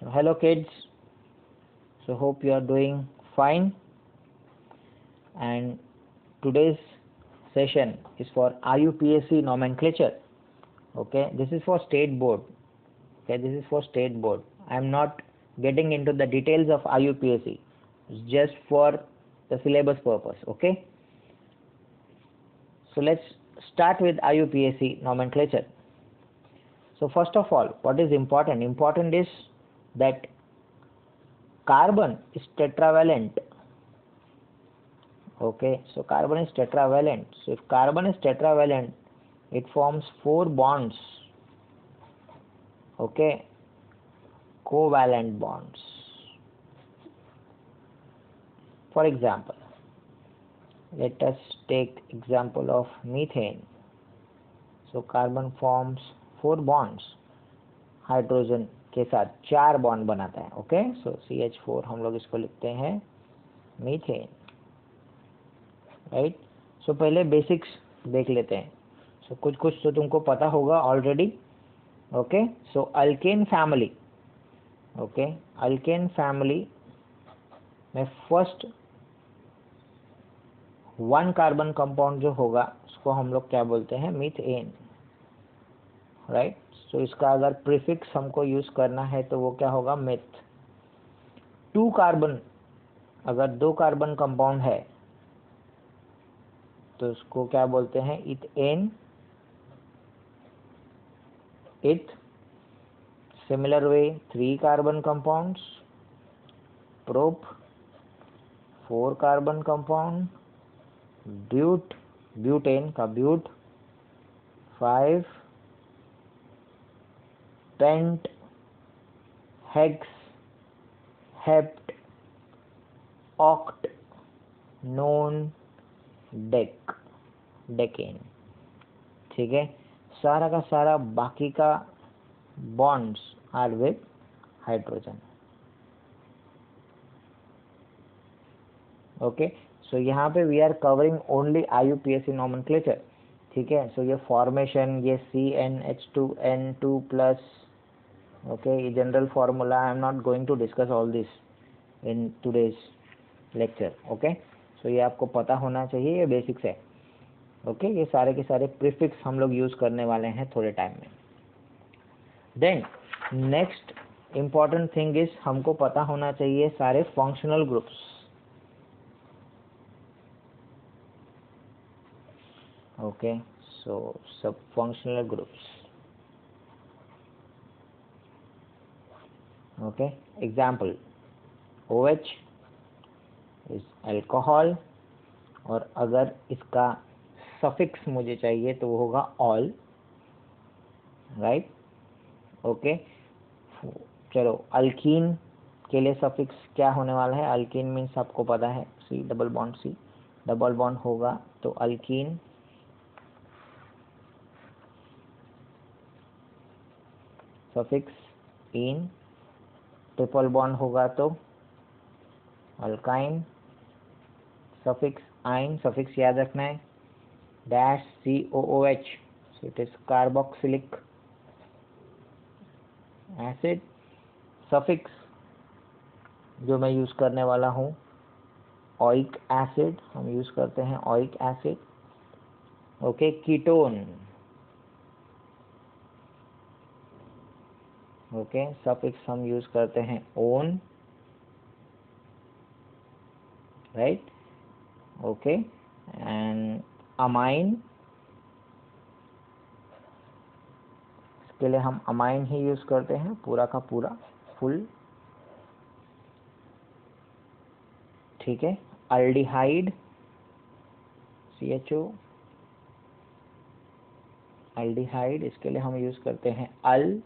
So hello kids, so hope you are doing fine, and today's session is for IUPAC nomenclature. Okay, this is for state board. Okay, this is for state board. I am not getting into the details of IUPAC. It's just for the syllabus purpose. Okay, so let's start with IUPAC nomenclature. So first of all, what is important? Important is that carbon is tetravalent. Okay, so carbon is tetravalent. So if carbon is tetravalent, it forms 4 bonds. Okay, covalent bonds. For example, let us take example of methane. So carbon forms 4 bonds, hydrogen के साथ 4 bond बनाता है. Okay, सो CH4 हम लोग इसको लिखते हैं methane. Right, सो पहले बेसिक्स देख लेते हैं. सो कुछ तो तुमको पता होगा already. Okay, so alkane family. Okay, alkane family में फर्स्ट 1 कार्बन कंपाउंड जो होगा उसको हम लोग क्या बोलते हैं? मीथेन. राइट, सो इसका अगर प्रीफिक्स हमको यूज करना है तो वो क्या होगा? मेथ. 2 कार्बन, अगर 2 कार्बन कंपाउंड है तो उसको क्या बोलते हैं? Ethane. Eth. Similar way 3 carbon compounds, prop. 4 carbon compound, but, butane का but. 5 pent, hex, hept, oct, non, dec, decane. ठीक है, सारा का सारा बाकी का bonds are with hydrogen. Okay, so यहाँ पे we are covering only IUPAC nomenclature. ठीक है, सो ये फॉर्मेशन, ये CnH2n2+. ओके, ये general formula. I am not going to discuss all this in today's lecture. Okay, सो ये आपको पता होना चाहिए, ये बेसिक्स है. ओके, ये सारे के सारे प्रीफिक्स हम लोग यूज करने वाले हैं थोड़े टाइम में. Then next important thing is, हमको पता होना चाहिए सारे फंक्शनल ग्रुप्स. ओके, सो सब functional groups. Okay, example OH is alcohol, और अगर इसका सफिक्स मुझे चाहिए तो वो होगा ऑल. राइट, ओके, चलो अल्कीन के लिए सफिक्स क्या होने वाला है? अल्कीन मीन्स आपको पता है C double bond C double bond होगा तो अल्कीन. सफिक्स इन. ट्रिपल बॉन्ड होगा तो अल्काइन. सफिक्स आइन, सफिक्स याद रखना है, dash COOH, so it is carboxylic acid. Suffix जो मैं यूज करने वाला हूँ ओइक एसिड, हम यूज करते हैं oic acid. Okay, ketone. Okay, suffix हम यूज करते हैं own. Right, okay, and amine, इसके लिए हम अमाइन ही यूज करते हैं, पूरा का पूरा फुल. ठीक है, अल्डिहाइड, CHO, अल्डिहाइड, इसके लिए हम यूज करते हैं अल.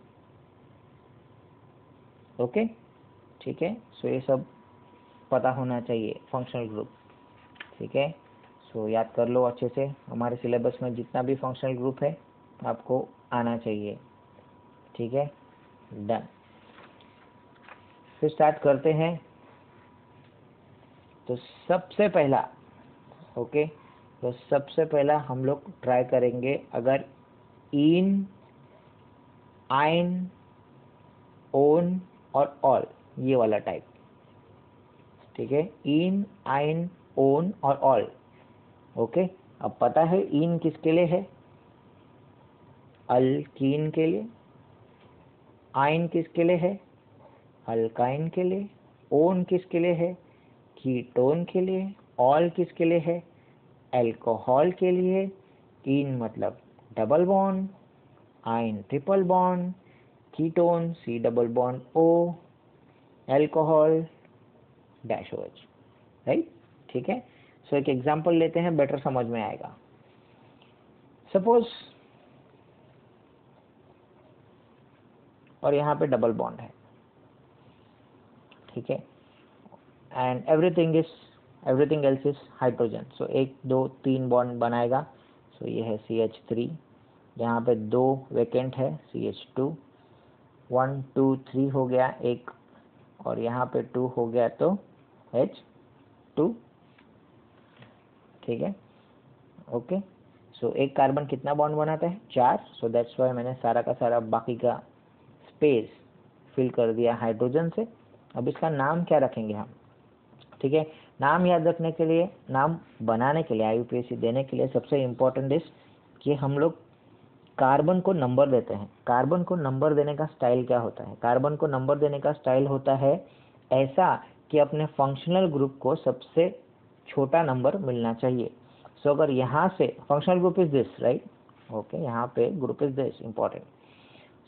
ओके, ठीक है, सो ये सब पता होना चाहिए फंक्शनल ग्रुप. ठीक है, सो याद कर लो अच्छे से. हमारे सिलेबस में जितना भी फंक्शनल ग्रुप है आपको आना चाहिए. ठीक है, डन. फिर स्टार्ट करते हैं. तो सबसे पहला, ओके, तो सबसे पहला हम लोग ट्राई करेंगे, अगर इन, आइन, ओन और ऑल, ये वाला टाइप, ठीक है। इन, आइन, ओन और ऑल, ओके। अब पता है इन किसके लिए है, अल्कीन के लिए, आइन किसके लिए है, अल्काइन के लिए, ओन किसके लिए है, कीटोन के लिए, ऑल किसके लिए है, अल्कोहल के लिए। इन मतलब double bond, yne triple bond, ketone C double bond O, alcohol dash OH, right, ठीक है। सो एक एग्जांपल लेते हैं, बेटर समझ में आएगा। सपोज, और यहाँ पे डबल बॉन्ड है, ठीक है, and everything else is hydrogen. So 1 2 3 bond बनाएगा। सो ये है CH3, यहाँ पे 2 वेकेंट है CH2, 1 2 3 हो गया एक, और यहाँ पे 2 हो गया तो H2, ठीक है, ओके। सो एक कार्बन कितना बॉन्ड बनाता है, 4। सो दैट्स वाई मैंने सारा का सारा बाकी का स्पेस फिल कर दिया हाइड्रोजन से। अब इसका नाम क्या रखेंगे हम, ठीक है। नाम याद रखने के लिए, नाम बनाने के लिए, IUPAC देने के लिए सबसे इम्पोर्टेंट इज कि हम लोग कार्बन को नंबर देते हैं। कार्बन को नंबर देने का स्टाइल क्या होता है, कार्बन को नंबर देने का स्टाइल होता है ऐसा कि अपने फंक्शनल ग्रुप को सबसे छोटा नंबर मिलना चाहिए। सो अगर यहाँ से functional group is this, right, okay, यहाँ पे group is this important.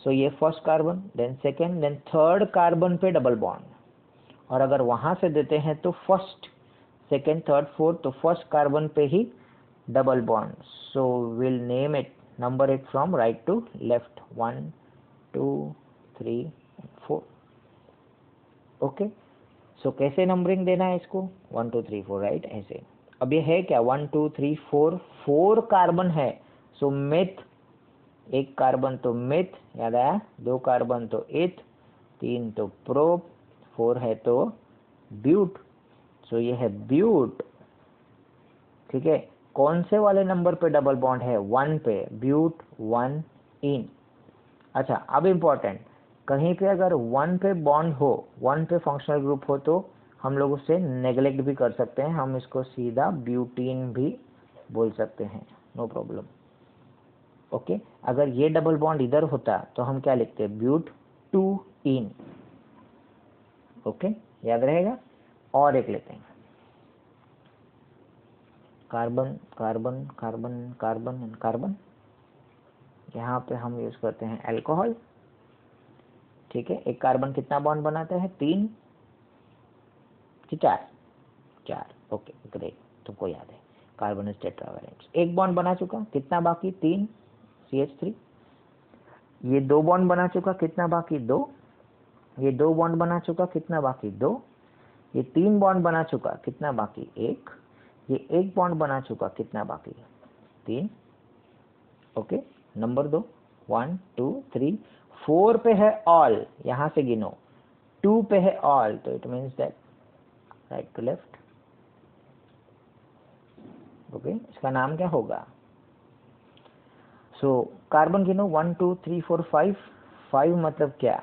So ये first carbon, then second, then third carbon पे डबल बॉन्ड, और अगर वहां से देते हैं तो फर्स्ट, सेकेंड, थर्ड, फोर्थ, तो फर्स्ट कार्बन पे ही double bond. So will name it, number it from right to left, 1 2 3 4, okay. So कैसे नंबरिंग देना है इसको, 1 2 3 4, राइट, ऐसे। अब ये है क्या, 1 2 3 4, 4 कार्बन है। सो मिथ, 1 कार्बन तो मिथ, याद आया, 2 कार्बन तो इथ, 3 तो प्रोप, 4 है तो ब्यूट। सो ये है ब्यूट, ठीक है। कौन से वाले नंबर पे डबल बॉन्ड है, 1 पे, ब्यूट 1 इन। अच्छा, अब इम्पोर्टेंट, कहीं पे अगर 1 पे बॉन्ड हो, 1 पे फंक्शनल ग्रुप हो, तो हम लोग उससे नेग्लेक्ट भी कर सकते हैं, हम इसको सीधा ब्यूटीन भी बोल सकते हैं, नो प्रॉब्लम, ओके। अगर ये डबल बॉन्ड इधर होता तो हम क्या लिखते, ब्यूट 2 इन, ओके, याद रहेगा। और एक लेते हैं, carbon carbon carbon carbon and carbon, यहाँ पे हम यूज करते हैं अल्कोहल, ठीक है। एक कार्बन कितना बॉन्ड बनाता है, 3 कि 4, 4, ओके, ग्रेट, तुमको याद है, कार्बन इज टेट्रावैलेंट। एक बॉन्ड बना चुका, कितना बाकी, 3 CH3। ये 2 बॉन्ड बना चुका, कितना बाकी, 2। ये 2 बॉन्ड बना चुका, कितना बाकी, 2। ये 3 बॉन्ड बना चुका, कितना बाकी, 1। ये 1 बॉन्ड बना चुका, कितना बाकी, 3, ओके। नंबर 2, 1 2 3 4 पे है ऑल, यहां से गिनो, 2 पे है ऑल, तो it means that right to left, okay. इसका नाम क्या होगा, सो कार्बन गिनो, 1 2 3 4 5, 5 मतलब क्या,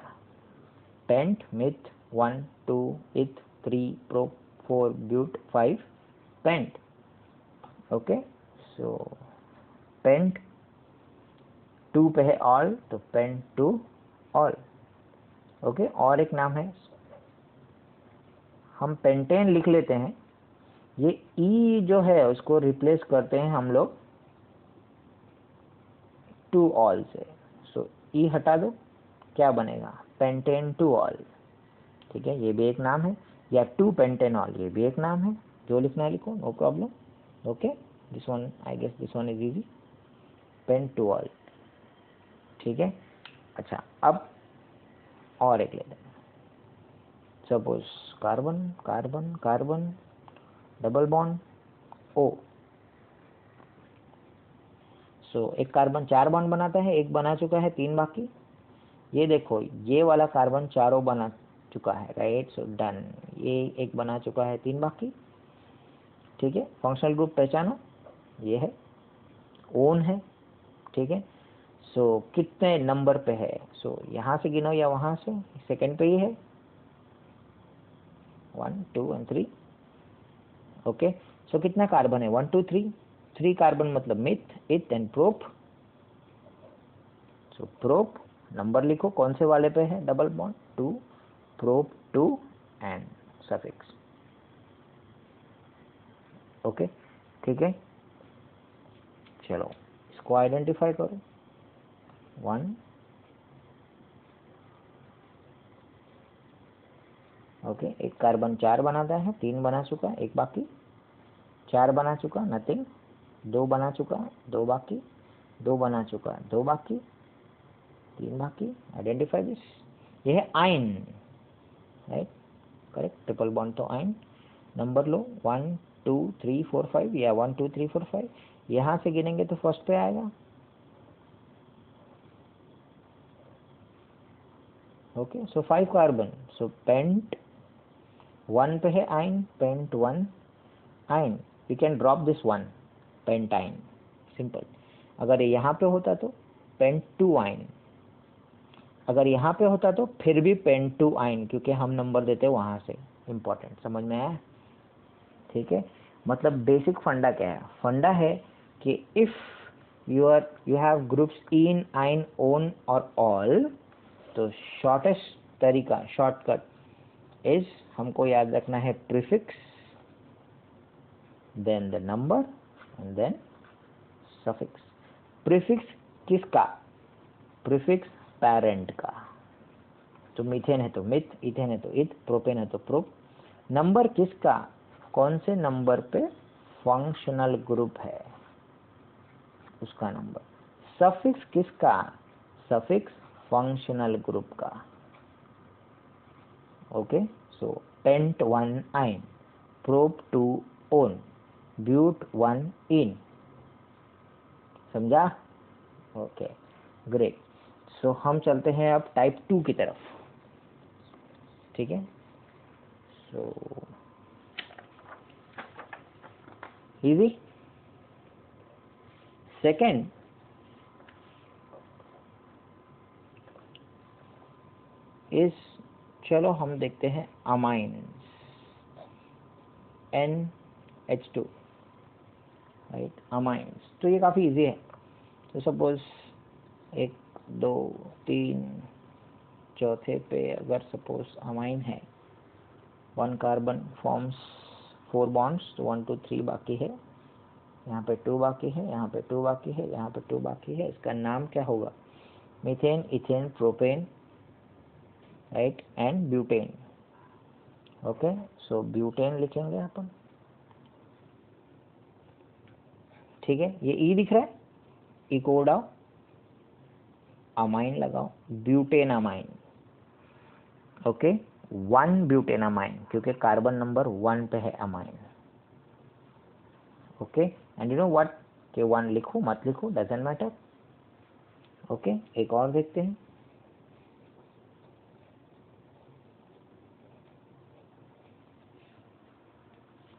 paint, myth, 1 2 eth, 3 prop, 4 but, 5 pent, okay. So pent, 2 पे है ऑल, तो पेंट 2 ऑल, ओके। और एक नाम है, हम पेंटेन लिख लेते हैं, ये ई जो है उसको रिप्लेस करते हैं हम लोग 2 ऑल से। सो ई हटा दो, क्या बनेगा, पेंटेन 2 ऑल, ठीक है, ये भी एक नाम है, या 2 पेंटेनॉल, ये भी एक नाम है, जो लिखना है लिखो, no problem, okay. This one, I guess this one is easy, pent 2 ol, ठीक है। अच्छा, अब और एक लेते हैं, suppose carbon carbon carbon double bond O. So एक कार्बन 4 बॉन्ड बनाता है, एक बना चुका है, 3 बाकी। ये देखो, ये वाला कार्बन चारों बना चुका है, राइट, सो डन। ये एक बना चुका है, 3 बाकी, ठीक है। फंक्शनल ग्रुप पहचानो, ये है, ओन है, ठीक है। सो कितने नंबर पे है, सो यहाँ से गिनो या वहाँ से, सेकंड पे ही है, 1 2 and 3. ओके, सो कितना कार्बन है? 1 2 3. 3 कार्बन मतलब मिथ, इथ and prop. So prop number लिखो कौन से वाले पे है double bond, 2, prop 2 and suffix. Okay, ठीक है. चलो इसको आइडेंटिफाई करो. 1. ओके, एक कार्बन 4 बनाता है, 3 बना चुका, एक बाकी. 4 बना चुका, नथिंग. 2 बना चुका, 2 बाकी. 2 बना चुका, 2 बाकी, 3 बाकी. Identify this. ये है ion, right, correct. Triple bond तो आयन. नंबर लो 1 2 3 4 5 या 1 2 3 4 5. यहाँ से गिनेंगे तो फर्स्ट पे आएगा. Okay, so 5 carbon. So pent 1 पे है ane, pent 1 ane. We can drop this 1, pentane, simple. अगर यहाँ पे होता तो पेंट 2 आयन. अगर यहाँ पे होता तो फिर भी पेंट 2 आयन, क्योंकि हम नंबर देते हैं वहाँ से. इम्पोर्टेंट, समझ में आया? ठीक है. मतलब बेसिक फंडा क्या है? फंडा है कि if you have groups in, आइन, ओन और ऑल, तो शॉर्टेस्ट तरीका, शॉर्टकट इज, हमको याद रखना है prefix, then the number and then suffix. Prefix किसका? प्रीफिक्स पेरेंट का. तो मीथेन है तो मिथ, इथेन है तो इथ, प्रोपेन है तो प्रोप. नंबर किसका? कौन से नंबर पे फंक्शनल ग्रुप है उसका नंबर. सफिक्स किसका? सफिक्स फंक्शनल ग्रुप का. ओके, सो पेंट 1 आइन, प्रोप 2 ओन, ब्यूट 1 इन. समझा? Okay, great. सो हम चलते हैं अब टाइप 2 की तरफ. ठीक है. So easy. सेकेंड इस, चलो हम देखते हैं अमाइन्स. NH2, right, amines. तो ये काफ़ी इजी है. तो सपोज 1 2 3 चौथे पे अगर सपोज अमाइन है, 1 कार्बन फॉर्म्स 4 बॉन्ड्स, तो 1 2 3 बाकी है, यहाँ पे 2 बाकी है, यहाँ पे 2 बाकी है, यहाँ पे 2 बाकी है. इसका नाम क्या होगा? Methane, ethane, propane, right, and butane. Okay, so butane लिखेंगे अपन. ठीक है, ये ई दिख रहा है, ई को उड़ाओ, अमाइन लगाओ, butane amine. Okay, 1 butane amine, क्योंकि कार्बन नंबर 1 पे है amine. Okay, and you know what, के 1 लिखो मत लिखो, डजंट मैटर. ओके, एक और देखते हैं.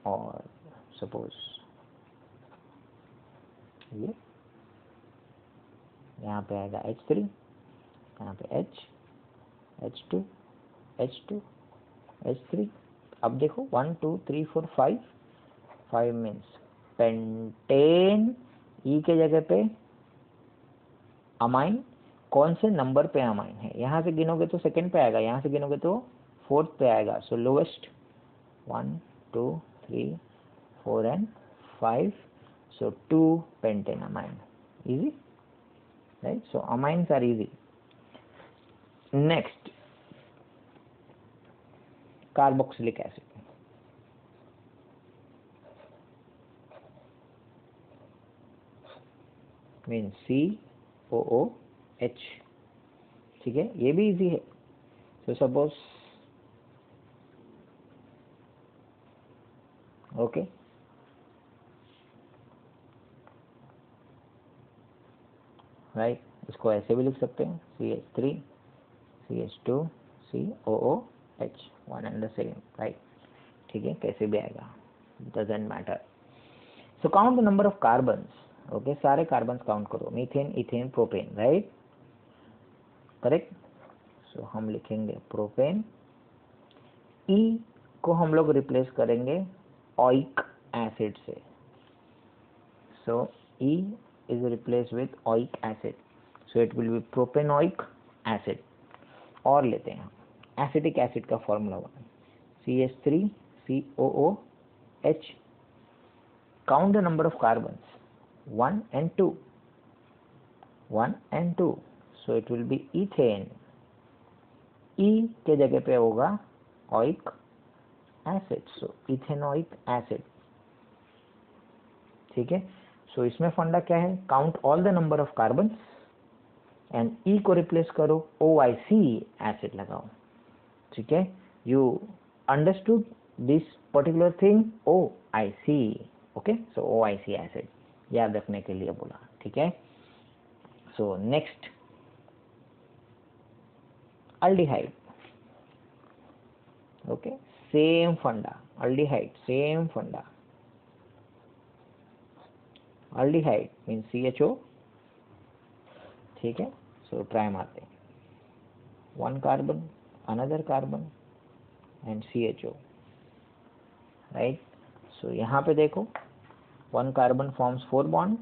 और सपोज ये यहाँ पे आएगा H3, यहाँ पे H, H2, H2, H3. अब देखो 1 2 3 4 5. 5 मीन्स पेंटेन. ई के जगह पे अमाइन. कौन से नंबर पे अमाइन है? यहाँ से गिनोगे तो सेकंड पे आएगा, यहाँ से गिनोगे तो फोर्थ पे आएगा. So lowest 1 2 3 4 and 5. So 2 pentane amine. Easy, right? So amines are easy. Next, carboxylic acid. Means COOH. ठीक है, ये भी इजी है. So suppose, okay, right, इसको ऐसे भी लिख सकते हैं, CH3 CH2 COOH, one and the same, right? ठीक है, कैसे भी आएगा, doesn't matter. So count the number of carbons. Okay, सारे कार्बन्स काउंट करो. Methane, ethane, propane, right, correct. So हम लिखेंगे प्रोपेन. ई को हम लोग रिप्लेस करेंगे ओइक एसिड से। सो E is replaced with oic acid, so it will be propanoic acid। और लेते हैं एसिटिक एसिड का formula CH3COOH। Count the number of carbons 1 and 2, 1 and 2, so it will be ethane। E के जगह पे होगा oic acid, so ethanoic acid। ठीक है, सो इसमें फंडा क्या है, count all the number of carbons and E को रिप्लेस करो, OIC एसिड लगाओ। ठीक है, you understood this particular thing, OIC। Okay, so OIC acid याद रखने के लिए बोला। ठीक है, so next aldehyde. Okay, same funda, aldehyde same funda. Aldehyde mean CHO। ठीक है, सो ट्राई मारते हैं, 1 carbon, another carbon and CHO, right. So यहाँ पे देखो 1 कार्बन फॉर्म्स 4 बॉन्ड,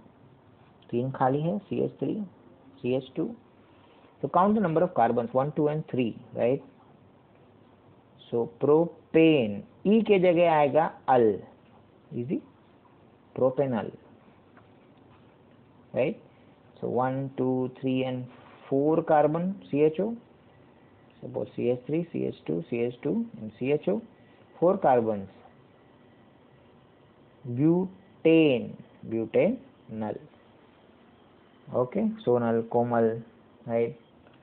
3 खाली है, CH3 CH2। so count the number of carbons 1 2 and 3, right। so propane, E के जगह आएगा अल, easy, propanal, right। so 1 2 3 and 4 carbon CHO, suppose CH3 CH2 CH2 and CHO, 4 carbons, butane, butanal। okay, sonal, Komal, right,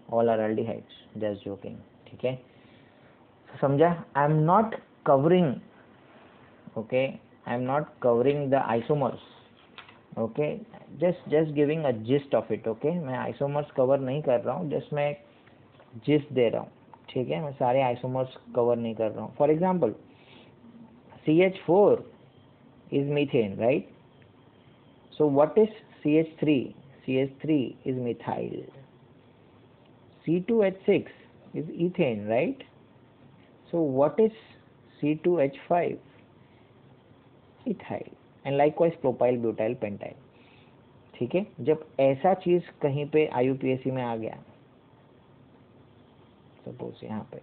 all are aldehydes, just joking। ठीक है, समझा। आई am not covering, okay, I am not covering the isomers, okay, just giving a gist of it. Okay, मैं isomers cover नहीं कर रहा हूँ, just मैं gist दे रहा हूँ। ठीक है, मैं सारे आइसोमर्स कवर नहीं कर रहा हूँ। For example CH4 is methane, right. So what is CH3? CH3 is methyl. C2H6 is ethane, right? So what is C2H5? ethyl, and likewise propyl butyl pentyl। ठीक है, जब ऐसा चीज कहीं पे IUPAC में आ गया, सपोज यहाँ पे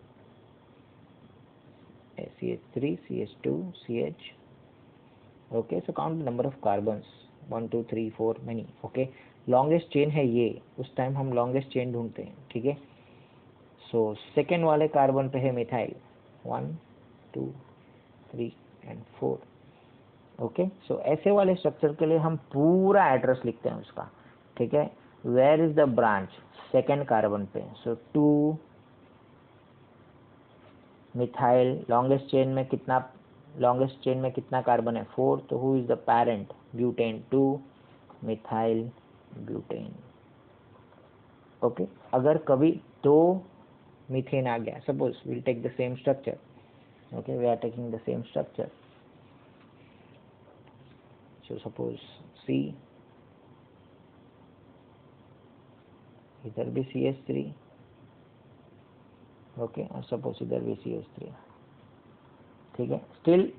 CH3 CH2 CH, okay, so count number of carbons 1 2 3 4 many। Okay, longest chain है ये, उस टाइम हम लॉन्गेस्ट चेन ढूंढते हैं। ठीक है, सो सेकेंड वाले कार्बन पे है मिथाइल, 1 2 3 and 4। ओके, सो ऐसे वाले स्ट्रक्चर के लिए हम पूरा एड्रेस लिखते हैं उसका। ठीक है, where is the branch, second carbon पे, सो 2 मिथाइल, लॉन्गेस्ट चेन में कितना कार्बन है, 4, तो who is the parent, butane, 2 methyl butane. Okay, अगर कभी 2 मीथेन आ गया, suppose will take the same structure. Okay, we are taking the same structure, so suppose C, इधर भी CH3, ओके, और सपोज इधर भी CH3। ठीक है, still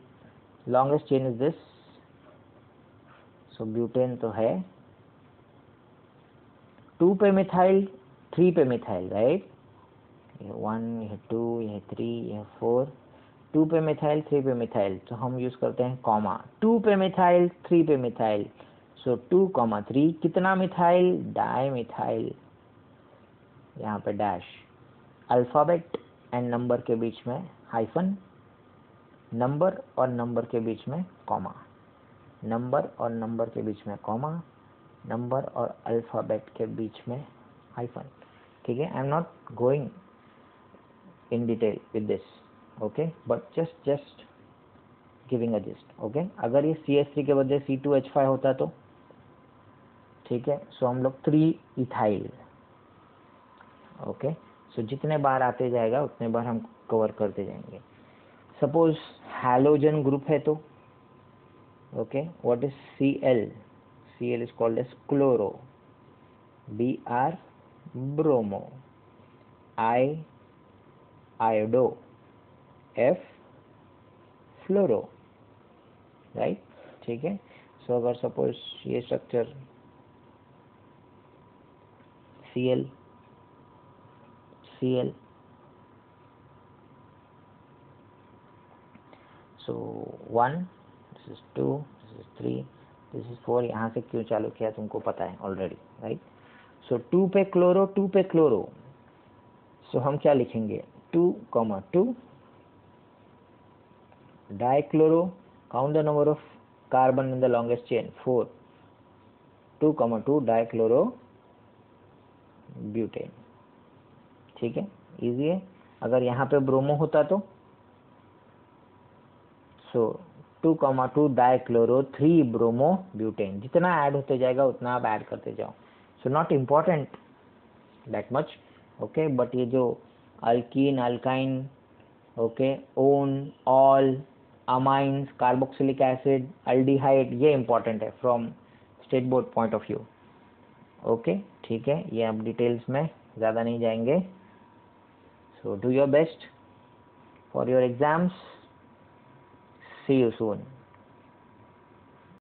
longest chain is this, so butane तो है, 2 पे मिथाइल, 3 पे मिथाइल, राइट। यह 1, यह 2, यह 3, यह 4, 2 पे मिथाइल, 3 पे मिथाइल, तो हम यूज करते हैं कॉमा, 2 पे मिथाइल, 3 पे मिथाइल, सो 2, 3, कितना मिथाइल, डाई मिथाइल, यहाँ पे डैश, अल्फाबेट एंड नंबर के बीच में हाइफन, नंबर और नंबर के बीच में कॉमा, नंबर और नंबर के बीच में कॉमा, नंबर और अल्फाबेट के बीच में हाइफन। ठीक है, आई am not going in detail with this, okay, but just giving a gist. Okay, अगर ये CH3 के बदले C2H5 होता तो, ठीक है, सो हम लोग 3 इथाइल। ओके, सो जितने बार आते जाएगा उतने बार हम कवर करते जाएंगे। सपोज हैलोजन ग्रुप है तो, okay, what is Cl? Cl is called as chloro, Br bromo, I iodo, F fluoro, right, ठीक है। सो अगर सपोज ये structure Cl, Cl, so 1, this is 2, this is 3, this is 4, यहाँ से क्यों चालू किया तुमको पता है ऑलरेडी, राइट। सो 2 पे क्लोरो, 2 पे क्लोरो, सो हम क्या लिखेंगे 2,2 dichloro, count the number of carbon in the longest chain 4, 2,2 dichloro butane, ठीक है, इजी है। अगर यहाँ पे ब्रोमो होता तो सो 2,2 डाइक्लोरो 3 ब्रोमो ब्यूटेन, जितना ऐड होते जाएगा उतना आप ऐड करते जाओ। So not important that much, okay, but ये जो alkene, alkyne, okay, one, ol, amines, carboxylic acid, aldehyde, ये इंपॉर्टेंट है from state board point of view, okay, ठीक है। ये आप डिटेल्स में ज़्यादा नहीं जाएंगे। So do your best for your exams, see you soon.